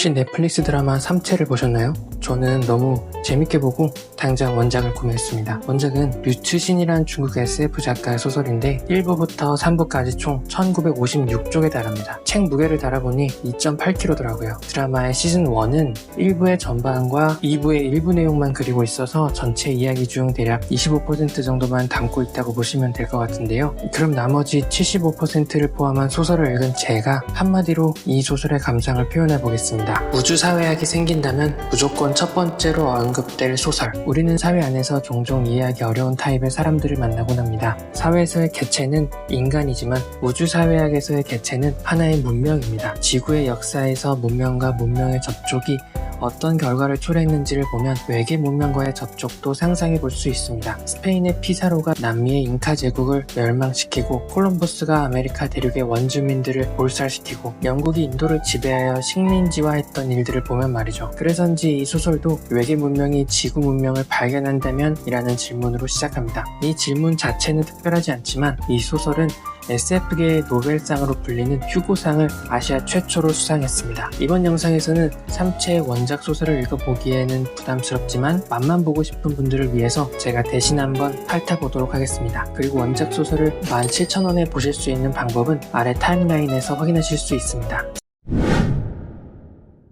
혹시 넷플릭스 드라마 삼체를 보셨나요? 저는 너무 재밌게 보고 당장 원작을 구매했습니다. 원작은 류츠신이란 중국 SF 작가의 소설인데 1부부터 3부까지 총 1956쪽에 달합니다. 책 무게를 달아보니 2.8kg더라고요. 드라마의 시즌 1은 1부의 전반과 2부의 일부 내용만 그리고 있어서 전체 이야기 중 대략 25% 정도만 담고 있다고 보시면 될 것 같은데요. 그럼 나머지 75%를 포함한 소설을 읽은 제가 한마디로 이 소설의 감상을 표현해 보겠습니다. 우주사회학이 생긴다면 무조건 첫 번째로 언급될 소설. 우리는 사회 안에서 종종 이해하기 어려운 타입의 사람들을 만나곤 합니다. 사회에서의 개체는 인간이지만 우주사회학에서의 개체는 하나의 문명입니다. 지구의 역사에서 문명과 문명의 접촉이 어떤 결과를 초래했는지를 보면 외계 문명과의 접촉도 상상해 볼 수 있습니다. 스페인의 피사로가 남미의 잉카 제국을 멸망시키고 콜럼버스가 아메리카 대륙의 원주민들을 몰살시키고 영국이 인도를 지배하여 식민지화했던 일들을 보면 말이죠. 그래서인지 이 소설도 외계 문명이 지구 문명을 발견한다면? 이라는 질문으로 시작합니다. 이 질문 자체는 특별하지 않지만 이 소설은 SF계의 노벨상으로 불리는 휴고상을 아시아 최초로 수상했습니다. 이번 영상에서는 삼체의 원작 소설을 읽어보기에는 부담스럽지만 맛만 보고 싶은 분들을 위해서 제가 대신 한번 핥아보도록 하겠습니다. 그리고 원작 소설을 17,000원에 보실 수 있는 방법은 아래 타임라인에서 확인하실 수 있습니다.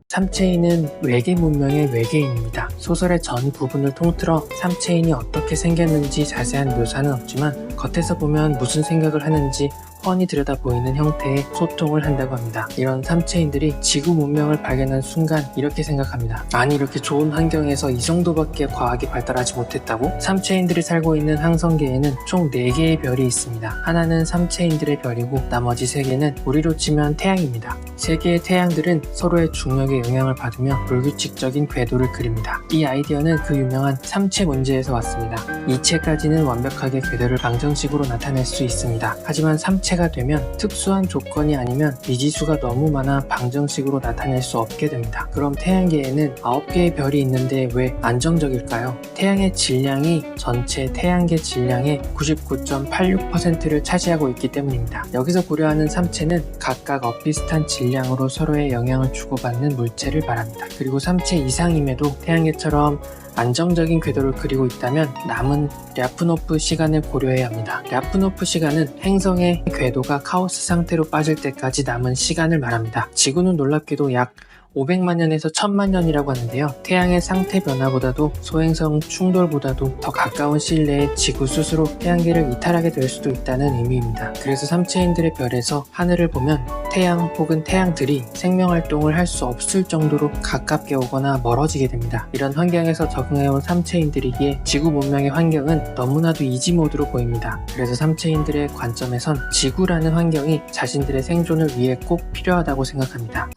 삼체인은 외계 문명의 외계인입니다. 소설의 전 부분을 통틀어 삼체인이 어떻게 생겼는지 자세한 묘사는 없지만 겉에서 보면 무슨 생각을 하는지 뻔히 들여다 보이는 형태의 소통을 한다고 합니다. 이런 삼체인들이 지구 문명을 발견한 순간 이렇게 생각합니다. 아니, 이렇게 좋은 환경에서 이 정도밖에 과학이 발달하지 못했다고? 삼체인들이 살고 있는 항성계에는 총 4개의 별이 있습니다. 하나는 삼체인들의 별이고 나머지 3개는 우리로 치면 태양입니다. 3개의 태양들은 서로의 중력에 영향을 받으며 불규칙적인 궤도를 그립니다. 이 아이디어는 그 유명한 삼체 문제에서 왔습니다. 이체까지는 완벽하게 궤도를 방정식으로 나타낼 수 있습니다. 하지만 삼체가 되면 특수한 조건이 아니면 미지수가 너무 많아 방정식으로 나타낼 수 없게 됩니다. 그럼 태양계에는 9개의 별이 있는데 왜 안정적일까요? 태양의 질량이 전체 태양계 질량의 99.86%를 차지하고 있기 때문입니다. 여기서 고려하는 삼체는 각각 엇비슷한 질량으로 서로의 영향을 주고받는 물체를 말합니다. 그리고 삼체 이상임에도 태양계처럼 안정적인 궤도를 그리고 있다면 남은 랴프노프 시간을 고려해야 합니다. 랴프노프 시간은 행성의 궤도가 카오스 상태로 빠질 때까지 남은 시간을 말합니다. 지구는 놀랍게도 약 500만 년에서 1000만 년이라고 하는데요. 태양의 상태 변화보다도 소행성 충돌보다도 더 가까운 시일 내에 지구 스스로 태양계를 이탈하게 될 수도 있다는 의미입니다. 그래서 삼체인들의 별에서 하늘을 보면 태양 혹은 태양들이 생명활동을 할 수 없을 정도로 가깝게 오거나 멀어지게 됩니다. 이런 환경에서 적응해온 삼체인들이기에 지구 문명의 환경은 너무나도 이지 모드로 보입니다. 그래서 삼체인들의 관점에선 지구라는 환경이 자신들의 생존을 위해 꼭 필요하다고 생각합니다.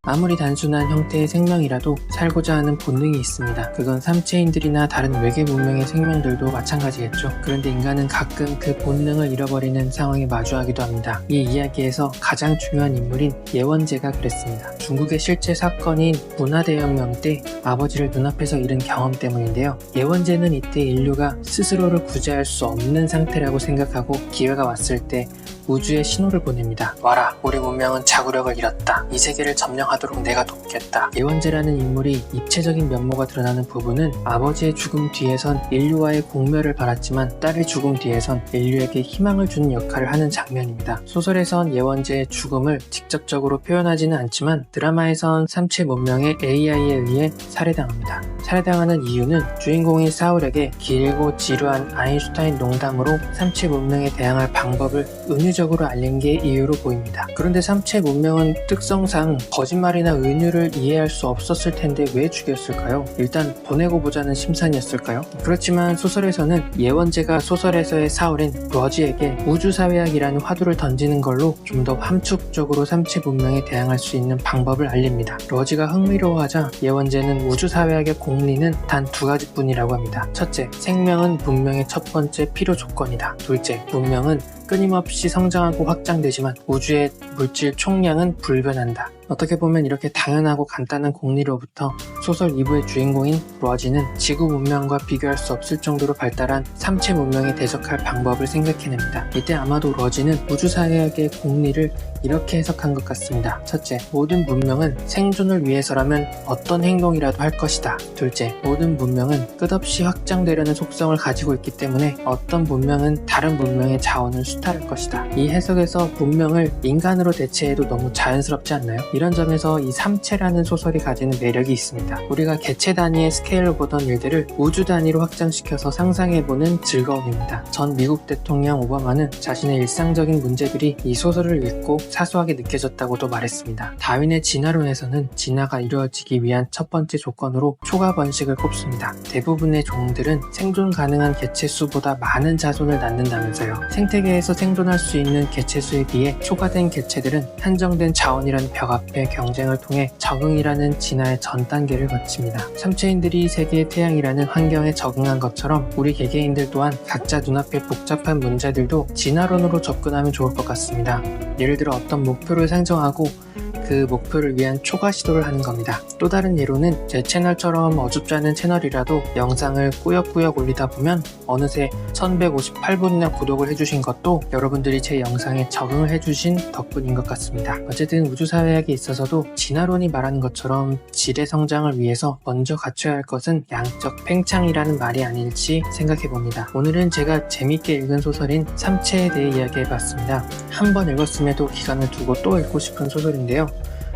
아무리 단순한 형태의 생명이라도 살고자 하는 본능이 있습니다. 그건 삼체인들이나 다른 외계 문명의 생명들도 마찬가지겠죠. 그런데 인간은 가끔 그 본능을 잃어버리는 상황에 마주하기도 합니다. 이 이야기에서 가장 중요한 인물인 예원제가 그랬습니다. 중국의 실제 사건인 문화대혁명 때 아버지를 눈앞에서 잃은 경험 때문인데요. 예원제는 이때 인류가 스스로를 구제할 수 없는 상태라고 생각하고 기회가 왔을 때 우주에 신호를 보냅니다. 와라, 우리 문명은 자구력을 잃었다. 이 세계를 점령하도록 내가 돕겠다. 예원제라는 인물이 입체적인 면모가 드러나는 부분은 아버지의 죽음 뒤에선 인류와의 공멸을 바랐지만 딸의 죽음 뒤에선 인류에게 희망을 주는 역할을 하는 장면입니다. 소설에선 예원제의 죽음을 직접적으로 표현하지는 않지만 드라마에선 삼체 문명의 AI에 의해 살해당합니다. 살해당하는 이유는 주인공인 사울에게 길고 지루한 아인슈타인 농담으로 삼체 문명에 대항할 방법을 은유적으로 알린 게 이유로 보입니다. 그런데 삼체 문명은 특성상 거짓말이나 은유를 이해할 수 없었을 텐데 왜 죽였을까요? 일단 보내고 보자는 심산이었을까요? 그렇지만 소설에서는 예원제가 소설에서의 사울인 러지에게 우주사회학이라는 화두를 던지는 걸로 좀 더 함축적으로 삼체 문명에 대항할 수 있는 방법을 알립니다. 러지가 흥미로워하자 예원제는 우주사회학의 공리는 단 2가지뿐이라고 합니다. 첫째, 생명은 문명의 첫 번째 필요 조건이다. 둘째, 문명은 끊임없이 성장하고 확장되지만 우주의 물질 총량은 불변한다. 어떻게 보면 이렇게 당연하고 간단한 공리로부터 소설 2부의 주인공인 러지는 지구 문명과 비교할 수 없을 정도로 발달한 삼체 문명에 대적할 방법을 생각해냅니다. 이때 아마도 러지는 우주사회학의 공리를 이렇게 해석한 것 같습니다. 첫째, 모든 문명은 생존을 위해서라면 어떤 행동이라도 할 것이다. 둘째, 모든 문명은 끝없이 확장되려는 속성을 가지고 있기 때문에 어떤 문명은 다른 문명의 자원을 수탈할 것이다. 이 해석에서 문명을 인간으로 대체해도 너무 자연스럽지 않나요? 이런 점에서 이 삼체라는 소설이 가지는 매력이 있습니다. 우리가 개체 단위의 스케일로 보던 일들을 우주 단위로 확장시켜서 상상해보는 즐거움입니다. 전 미국 대통령 오바마는 자신의 일상적인 문제들이 이 소설을 읽고 사소하게 느껴졌다고도 말했습니다. 다윈의 진화론에서는 진화가 이루어지기 위한 첫 번째 조건으로 초과 번식을 꼽습니다. 대부분의 종들은 생존 가능한 개체 수보다 많은 자손을 낳는다면서요. 생태계에서 생존할 수 있는 개체 수에 비해 초과된 개체들은 한정된 자원이라는 벽 앞에 경쟁을 통해 적응이라는 진화의 전 단계를 거칩니다. 삼체인들이 세계의 태양이라는 환경에 적응한 것처럼 우리 개개인들 또한 각자 눈앞에 복잡한 문제들도 진화론으로 접근하면 좋을 것 같습니다. 예를 들어 어떤 목표를 상정하고 그 목표를 위한 초과 시도를 하는 겁니다. 또 다른 예로는 제 채널처럼 어줍지 않은 채널이라도 영상을 꾸역꾸역 올리다 보면 어느새 1158분이나 구독을 해주신 것도 여러분들이 제 영상에 적응을 해주신 덕분인 것 같습니다. 어쨌든 우주사회학에 있어서도 진화론이 말하는 것처럼 질의 성장을 위해서 먼저 갖춰야 할 것은 양적 팽창이라는 말이 아닐지 생각해봅니다. 오늘은 제가 재밌게 읽은 소설인 삼체에 대해 이야기해봤습니다. 한 번 읽었음에도 기간을 두고 또 읽고 싶은 소설인데요.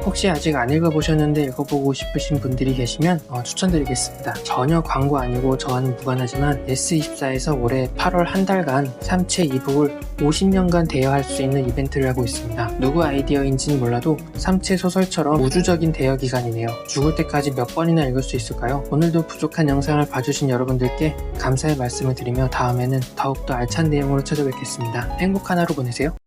혹시 아직 안 읽어보셨는데 읽어보고 싶으신 분들이 계시면 추천드리겠습니다. 전혀 광고 아니고 저와는 무관하지만 S24에서 올해 8월 한 달간 삼체 이북을 50년간 대여할 수 있는 이벤트를 하고 있습니다. 누구 아이디어인지는 몰라도 삼체 소설처럼 우주적인 대여 기간이네요. 죽을 때까지 몇 번이나 읽을 수 있을까요? 오늘도 부족한 영상을 봐주신 여러분들께 감사의 말씀을 드리며 다음에는 더욱더 알찬 내용으로 찾아뵙겠습니다. 행복한 하루 보내세요.